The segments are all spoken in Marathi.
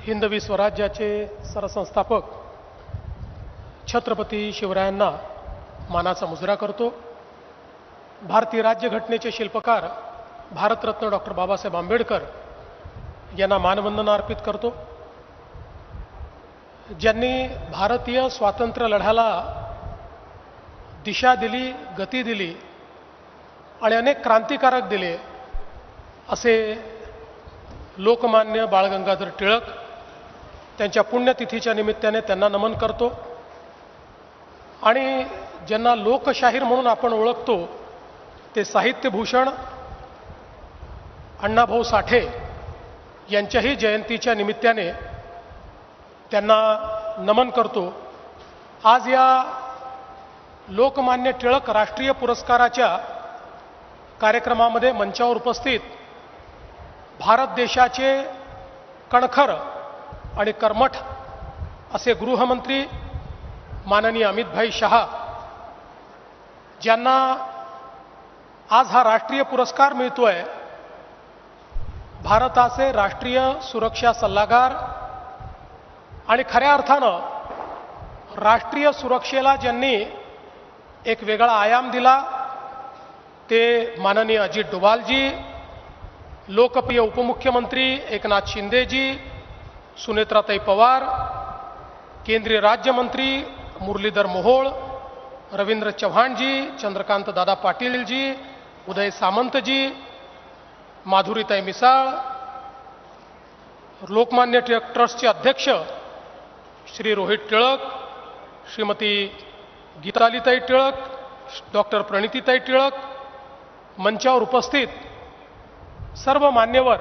हिंदवी स्वराज्याचे सरसंस्थापक छत्रपती शिवरायांना मानाचा मुजरा करतो। भारतीय राज्यघटनेचे शिल्पकार भारतरत्न डॉक्टर बाबासाहेब आंबेडकर यांना मानवंदना अर्पित करतो। ज्यांनी भारतीय स्वातंत्र्य लढ्याला दिशा दिली, गती दिली आणि अनेक क्रांतिकारक दिले असे लोकमान्य बाळ गंगाधर टिळक, त्यांच्या पुण्यतिथीच्या निमित्ताने त्यांना नमन करतो। आणि ज्यांना लोकशाहीर म्हणून आपण ओळखतो ते साहित्यभूषण अण्णाभाऊ साठे यांच्याही जयंतीच्या निमित्ताने त्यांना नमन करतो। आज या लोकमान्य टिळक राष्ट्रीय पुरस्काराच्या कार्यक्रमामध्ये मंचावर उपस्थित भारत देशाचे कणखर आणि कर्मठ असे गृहमंत्री माननीय अमितभाई शहा, ज्यांना आज हा राष्ट्रीय पुरस्कार मिळतोय, भारताचे राष्ट्रीय सुरक्षा सल्लागार आणि खऱ्या अर्थानं राष्ट्रीय सुरक्षेला ज्यांनी एक वेगळा आयाम दिला ते माननीय अजित डोभालजी, लोकप्रिय उपमुख्यमंत्री एकनाथ शिंदेजी, सुनेत्राताई पवार, केंद्रीय राज्यमंत्री मुरलीधर मोहोळ, रवींद्र चव्हाणजी, चंद्रकांत दादा पाटीलजी, उदय सामंतजी, माधुरीताई मिसाळ, लोकमान्य टिळक ट्रस्टचे अध्यक्ष श्री रोहित टिळक, श्रीमती गीतालीताई टिळक, डॉक्टर प्रणितीताई टिळक, मंचावर उपस्थित सर्व मान्यवर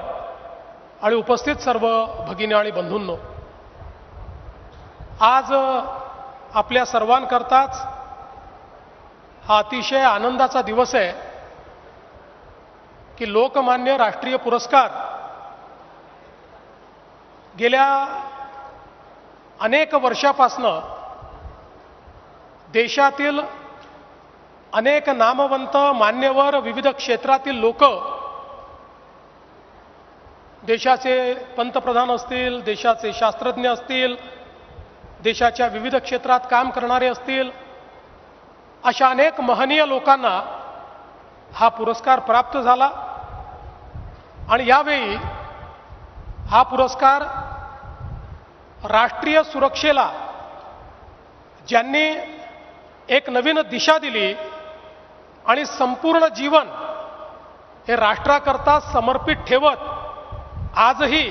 आणि उपस्थित सर्व भगिनी आणि बंधूंनो, आज आपल्या सर्वांकरताच हा अतिशय आनंदाचा दिवस आहे की लोकमान्य राष्ट्रीय पुरस्कार गेल्या अनेक वर्षापासनं देशातील अनेक नामवंत मान्यवर, विविध क्षेत्रातील लोक, देशाचे पंतप्रधान असतील, देशाचे शास्त्रज्ञ असतील, देशाच्या विविध क्षेत्रात काम करणारे असतील, अशा अनेक महनीय लोकांना हा पुरस्कार प्राप्त झाला। आणि यावेळी हा पुरस्कार राष्ट्रीय सुरक्षेला ज्यांनी एक नवीन दिशा दिली आणि संपूर्ण जीवन हे राष्ट्राकरता समर्पित ठेवत आजही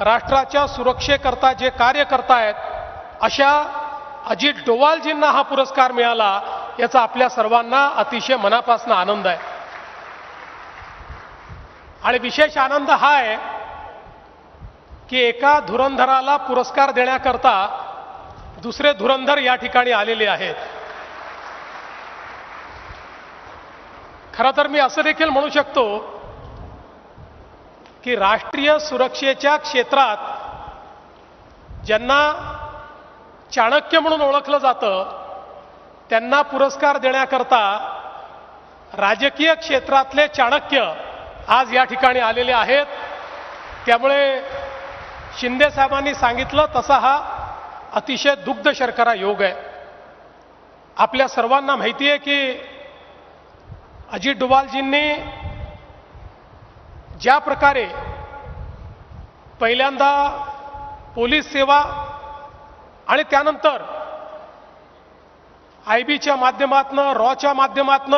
राष्ट्राच्या सुरक्षेकरता जे कार्य करतायत अशा अजित डोभालजींना हा पुरस्कार मिळाला, याचा आपल्या सर्वांना अतिशय मनापासून आनंद आहे। आणि विशेष आनंद हा आहे की एका धुरंधराला पुरस्कार देण्याकरता दुसरे धुरंधर या ठिकाणी आलेले आहेत। खरं तर मी असं देखील म्हणू शकतो की राष्ट्रीय सुरक्षेच्या क्षेत्रात ज्यांना चाणक्य म्हणून ओळखलं जातं त्यांना पुरस्कार देण्याकरता राजकीय क्षेत्रातले चाणक्य आज या ठिकाणी आलेले आहेत। त्यामुळे शिंदे साहेबांनी सांगितलं तसा हा अतिशय दुग्ध शर्करा योग आहे। आपल्या सर्वांना माहिती आहे की अजित डोभालजींनी ज्या प्रकारे पहिल्यांदा पोलीस सेवा आणि त्यानंतर आयबीच्या माध्यमातून, रॉच्या माध्यमातून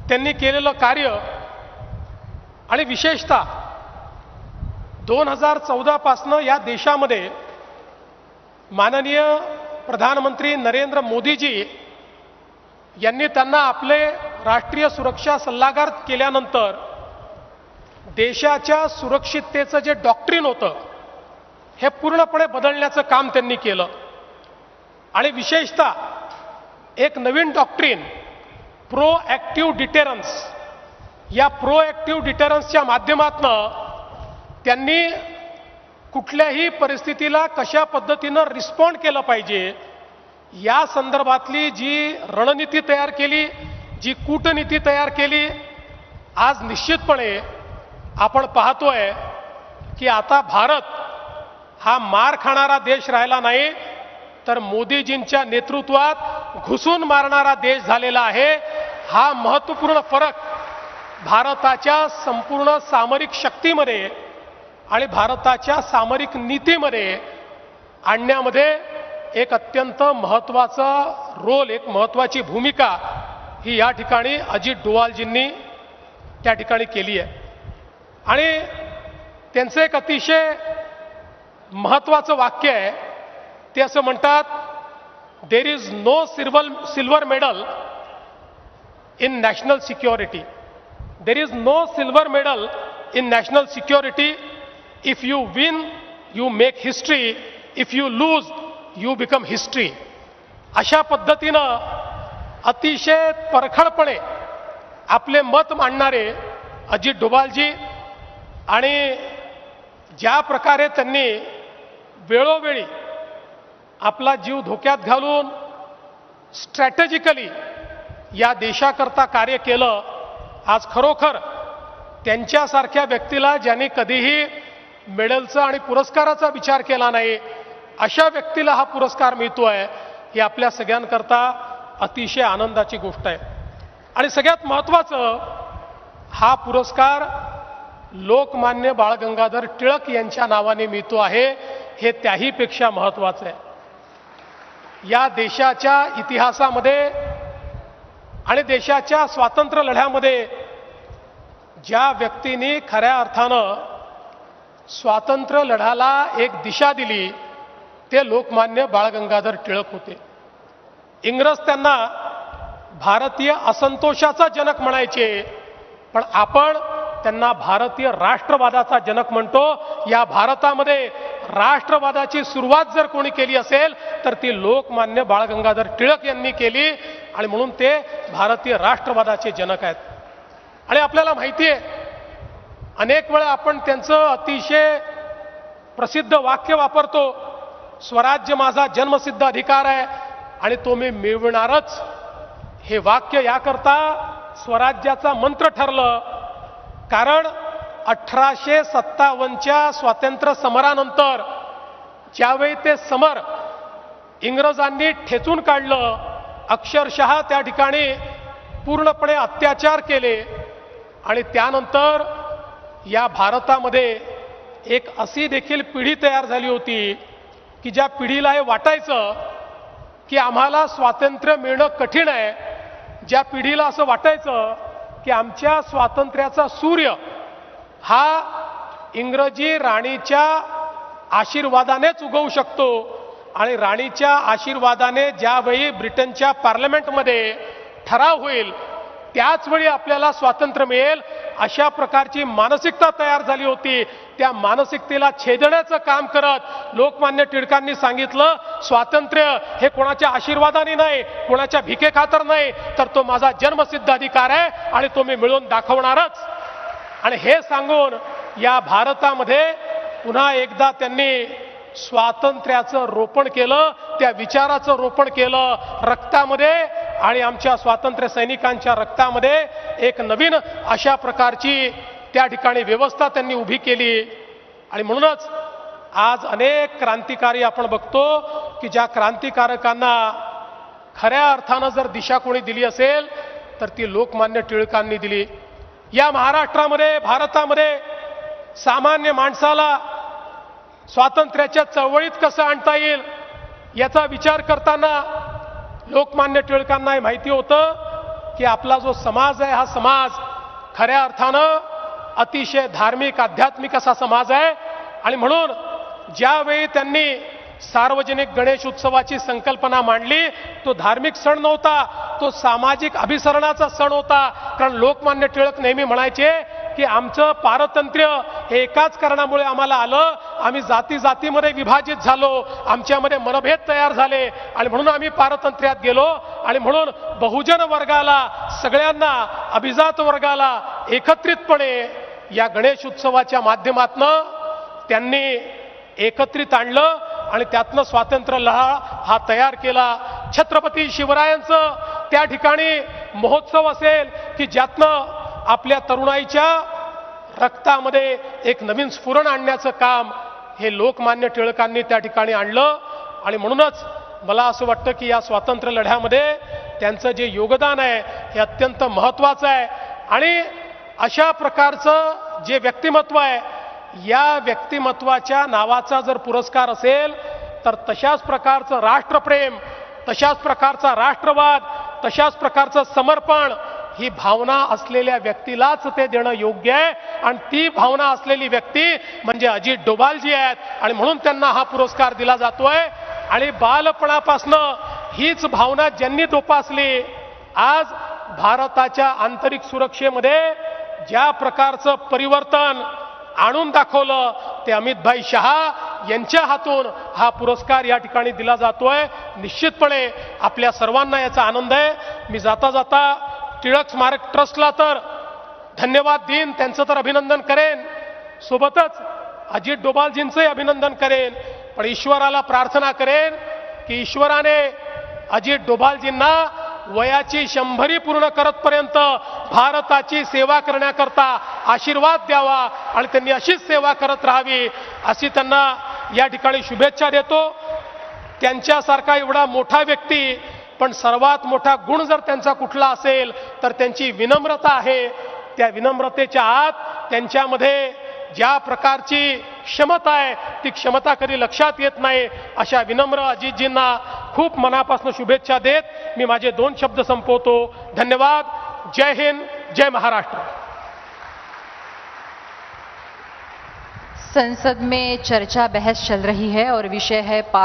त्यांनी केलेलं कार्य आणि विशेषतः 2014 पासून या देशामध्ये माननीय प्रधानमंत्री नरेंद्र मोदीजी यांनी त्यांना आपले राष्ट्रीय सुरक्षा सल्लागार केल्यानंतर देशाच्या सुरक्षिततेचं जे डॉक्ट्रिन होतं हे पूर्णपणे बदलण्याचं काम त्यांनी केलं। आणि विशेषतः एक नवीन डॉक्ट्रिन प्रोॲक्टिव्ह डिटेरन्स, या प्रोॲक्टिव्ह डिटेरन्सच्या माध्यमातून त्यांनी कुठल्याही परिस्थितीला कशा पद्धतीनं रिस्पॉन्ड केलं पाहिजे या संदर्भातली जी रणनीती तयार केली, जी कूटनीती तयार केली, आज निश्चितपणे आपण पाहतोय की आता भारत हा मार खाणारा देश राहिला नाही, तर मोदीजींच्या नेतृत्वात घुसून मारणारा देश झालेला आहे. हा महत्त्वपूर्ण फरक भारताच्या संपूर्ण सामरिक शक्तीमध्ये आणि भारताच्या सामरिक नीतीमध्ये आणण्यामध्ये एक अत्यंत महत्त्वाचा रोल, एक महत्त्वाची भूमिका ही या ठिकाणी अजित डोवालजींनी त्या ठिकाणी केली आहे. आणि त्यांचं एक अतिशय महत्त्वाचं वाक्य आहे. ते असं म्हणतात, there is no silver medal in national security. There is no silver medal in national security. If you win you make history, if you lose you become history. अशा पद्धतीनं अतिशय परखडपणे आपले मत मांडणारे अजित डोभालजी आणि ज्या प्रकारे त्यांनी वेळोवेळी आपला जीव धोक्यात घालून स्ट्रॅटेजिकली या देशाकरता कार्य केलं, आज खरोखर त्यांच्यासारख्या व्यक्तीला ज्यांनी कधीही मेडलचा आणि पुरस्काराचा विचार केला नाही, अशा व्यक्तीला हा पुरस्कार मिळतोय, ही आपल्या सगळ्यांकरता अतिशय आनंदाची गोष्ट आहे. आणि सगळ्यात महत्त्वाचं, हा पुरस्कार लोकमान्य बाळ गंगाधर टिळक यांच्या नावाने मिळतो आहे, हे त्याहीपेक्षा महत्त्वाचं आहे. या देशाच्या इतिहासामध्ये आणि देशाच्या स्वातंत्र्य लढ्यामध्ये ज्या व्यक्तींनी खऱ्या अर्थानं स्वातंत्र्य लढ्याला एक दिशा दिली, ते लोकमान्य बाळ गंगाधर टिळक होते. इंग्रज त्यांना भारतीय असंतोषाचा जनक म्हणायचे, पण आपण त्यांना भारतीय राष्ट्रवादाचा जनक म्हणतो. या भारतामध्ये राष्ट्रवादाची सुरुवात जर कोणी केली असेल तर ती लोकमान्य बाळ गंगाधर टिळक यांनी केली, आणि म्हणून ते भारतीय राष्ट्रवादाचे जनक आहेत. आणि आपल्याला माहिती आहे, अनेक वेळा आपण त्यांचं अतिशय प्रसिद्ध वाक्य वापरतो, स्वराज्य माझा जन्मसिद्ध अधिकार आहे आणि तो मी मिळवणारच. हे वाक्य याकरता स्वराज्याचा मंत्र ठरलं, कारण 1857च्या स्वातंत्र्य समरानंतर ज्यावेळी ते समर इंग्रजांनी ठेचून काढलं, अक्षरशः त्या ठिकाणी पूर्णपणे अत्याचार केले, आणि त्यानंतर या भारतामध्ये एक अशी देखील पिढी तयार झाली होती की ज्या पिढीला हे वाटायचं की आम्हाला स्वातंत्र्य मिळणं कठीण आहे, ज्या पिढीला असं वाटायचं की आमच्या स्वातंत्र्याचा सूर्य हा इंग्रजी राणीच्या आशीर्वादानेच उगवू शकतो, आणि राणीच्या आशीर्वादाने ज्यावेळी ब्रिटनच्या पार्लमेंटमध्ये ठराव होईल त्याचवेळी आपल्याला स्वातंत्र्य मिळेल, अशा प्रकारची मानसिकता तयार झाली होती. त्या मानसिकतेला छेदण्याचं काम करत लोकमान्य टिळकांनी सांगितलं, स्वातंत्र्य हे कोणाच्या आशीर्वादाने नाही, कोणाच्या भिकेखातर नाही, तर तो माझा जन्मसिद्ध अधिकार आहे आणि तो मी मिळवून दाखवणारच. आणि हे सांगून या भारतामध्ये पुन्हा एकदा त्यांनी स्वातंत्र्याचं रोपण केलं, त्या विचाराचं रोपण केलं रक्तामध्ये, आणि आमच्या स्वातंत्र्य सैनिकांच्या रक्तामध्ये एक नवीन अशा प्रकारची त्या ठिकाणी व्यवस्था त्यांनी उभी केली. आणि म्हणूनच आज अनेक क्रांतिकारी आपण बघतो की ज्या क्रांतिकारकांना खऱ्या अर्थानं जर दिशा कोणी दिली असेल तर ती लोकमान्य टिळकांनी दिली. या महाराष्ट्रामध्ये, भारतामध्ये सामान्य माणसाला स्वातंत्र्याच्या चळवळीत कसं आणता येईल याचा विचार करताना लोकमान्य टिळकांना माहिती होतं की आपला जो समाज आहे हा समाज खऱ्या अर्थानं अतिशय धार्मिक, आध्यात्मिक असा समाज आहे. आणि म्हणून ज्यावेळी त्यांनी सार्वजनिक गणेश उत्सवाची संकल्पना मांडली, तो धार्मिक सण नव्हता, तो सामाजिक अभिसरणाचा सण होता. कारण लोकमान्य टिळक नेहमी म्हणायचे की आमचं पारतंत्र्य हे एकाच कारणामुळे आम्हाला आलं, आम्ही जाती जातीमध्ये विभाजित झालो, आमच्यामध्ये मनभेद तयार झाले, आणि म्हणून आम्ही पारतंत्र्यात गेलो. आणि म्हणून बहुजन वर्गाला, सगळ्यांना, अभिजात वर्गाला एकत्रितपणे या गणेश उत्सवाच्या माध्यमातनं त्यांनी एकत्रित आणलं आणि त्यातनं स्वातंत्र्य लढा हा तयार केला. छत्रपती शिवरायांचं त्या ठिकाणी महोत्सव असेल की ज्यातनं आपल्या तरुणाईच्या रक्तामध्ये एक नवीन स्फुरण आणण्याचं काम हे लोकमान्य टिळकांनी त्या ठिकाणी आणलं. आणि म्हणूनच मला असं वाटतं की या स्वातंत्र्य लढ्यामध्ये त्यांचं जे योगदान आहे हे अत्यंत महत्त्वाचं आहे. आणि अशा प्रकारचं जे व्यक्तिमत्व आहे, या व्यक्तिमत्वाच्या नावाचा जर पुरस्कार असेल तर तशाच प्रकारचं राष्ट्रप्रेम, तशाच प्रकारचा राष्ट्रवाद, तशाच प्रकारचं समर्पण ही भावना असलेल्या व्यक्तीलाच ते देणं योग्य आहे. आणि ती भावना असलेली व्यक्ती म्हणजे अजित डोभालजी आहेत. आणि म्हणून त्यांना हा पुरस्कार दिला जातोय. आणि बालपणापासनं हीच भावना ज्यांनी जोपासली, आज भारताच्या आंतरिक सुरक्षेमध्ये ज्या प्रकारचं परिवर्तन आणून दाखवलं ते अमितभाई शहा यांच्या हातून हा पुरस्कार या ठिकाणी दिला जातोय. निश्चितपणे आपल्या सर्वांना याचा आनंद आहे. मी जाता जाता टिळक स्मारक ट्रस्टला तर धन्यवाद देईन, त्यांचं तर अभिनंदन करेन, सोबतच अजित डोभालजींचंही अभिनंदन करेन. पण ईश्वराला प्रार्थना करेन की ईश्वराने अजित डोभालजींना वयाची 100 पूर्ण करतपर्यंत भारताची सेवा करण्याकरता आशीर्वाद द्यावा आणि त्यांनी अशीच सेवा करत राहावी अशी त्यांना या ठिकाणी शुभेच्छा देतो. त्यांच्यासारखा एवढा मोठा व्यक्ती, पण सर्वात मोठा गुण जर त्यांचा कुठला असेल तर त्यांची विनम्रता आहे. त्या विनम्रतेच्या आत त्यांच्यामध्ये ज्या प्रकारची क्षमता आहे ती क्षमता कधी लक्षात येत नाही. अशा विनम्र अजितजींना खूप मनापासून शुभेच्छा देत मी माझे 2 शब्द संपवतो. धन्यवाद. जय हिंद, जय महाराष्ट्र. संसद में चर्चा बहस चल रही है और विषय है पाक